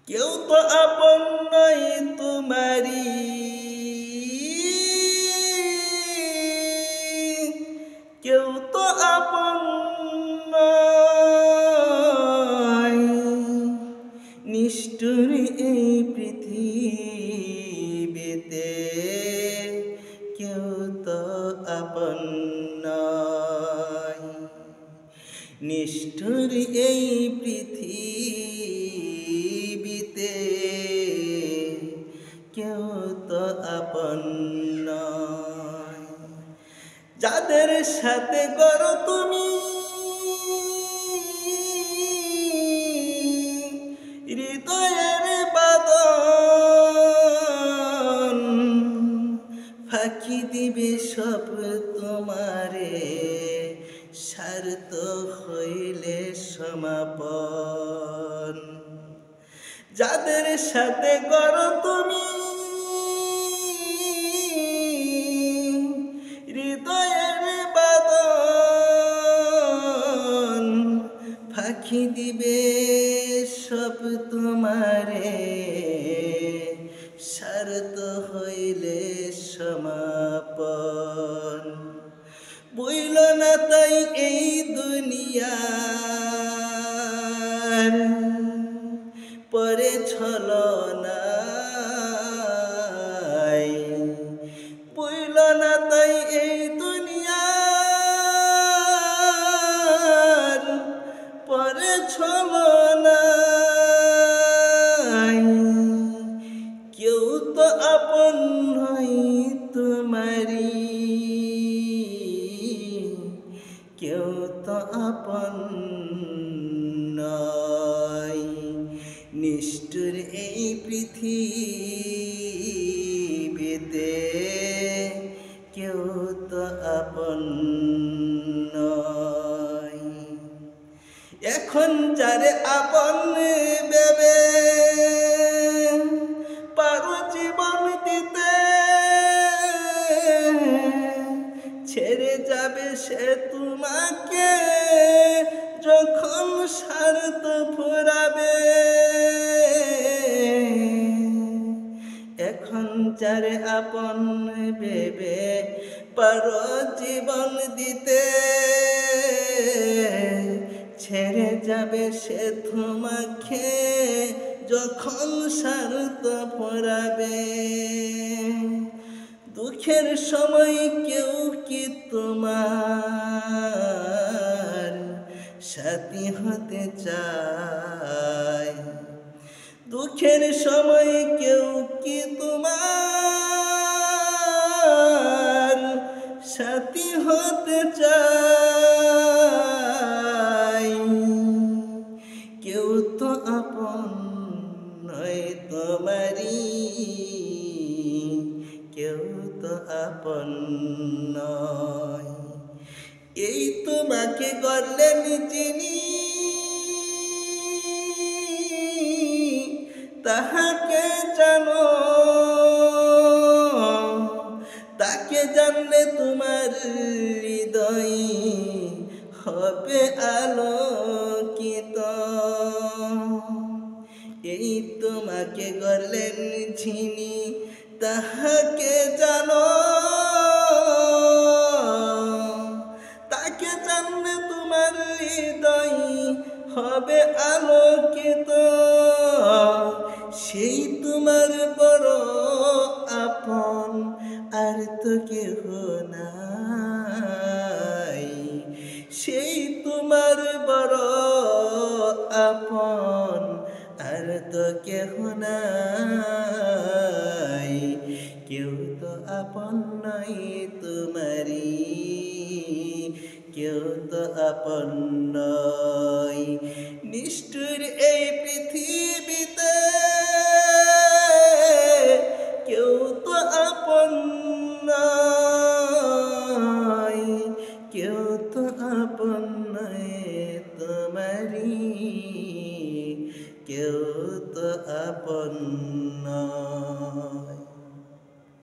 কেউ তো আপন নয় তোমারি, কেউ তো আপন নয়। নিষ্ঠুর এই পৃথিবীতে কেউ তো আপন নয়। নিষ্ঠুর এই পৃথিবীতে কেউ তো আপন নয়। যাদের সাথে করো তুমি হৃদয়ের বাঁধন, ফাঁকি দিবে সব তোমারে স্বার্থ হইলে সমাপন। যাদের সাথে করো তুমি হৃদয়ের বাঁধন, ফাঁকি দিবে সব তোমারে স্বার্থ হইলে সমাপন। বইল না তাই এই দুনিয়ার পরে ছলনায়, বইল না তাই এই দুনিয়ার পরে ছলনায়। কেউ তো আপন নয় তোমারি, কেউ তো আপন নয়। নিষ্ঠুর এই পৃথিবীতে কেউ তো আপন নয়। এখন যারে আপন ভেবে পারো জীবন দিতে, ছেড়ে যাবে সে তোমাকে যখন স্বার্থ ফুরাবে। এখন যারে আপন ভেবে পারো জীবন দিতে, ছেড়ে যাবে সে তোমাকে যখন স্বার্থ ফুরাবে। দুঃখের সময় কেউ কি তোমার সাথী হতে চায়? দুঃখের সময় কেউ কি তোমার সাথী হতে চায়? কেউ তো আপন নয় তোমারি, কেউ তো আপন নয়। এই তোমাকে গড়লেন যিনি, তাহাকে জানো, তাকে জানলে তোমার হৃদয় হবে আলোকিত। এই তোমাকে গড়লেন যিনি, তাহাকে জানো, তাকে জানলে তোমার হৃদয় হবে আলোকিত। সেই তোমার বড় আপন আর তো কেহ নাই। সেই তোমার বড় আপন আর তো কেহ নাই। কেউ তো আপন নাই তোমারি, কেউ তো আপন নয়। নিষ্ঠুর এই পৃথিবী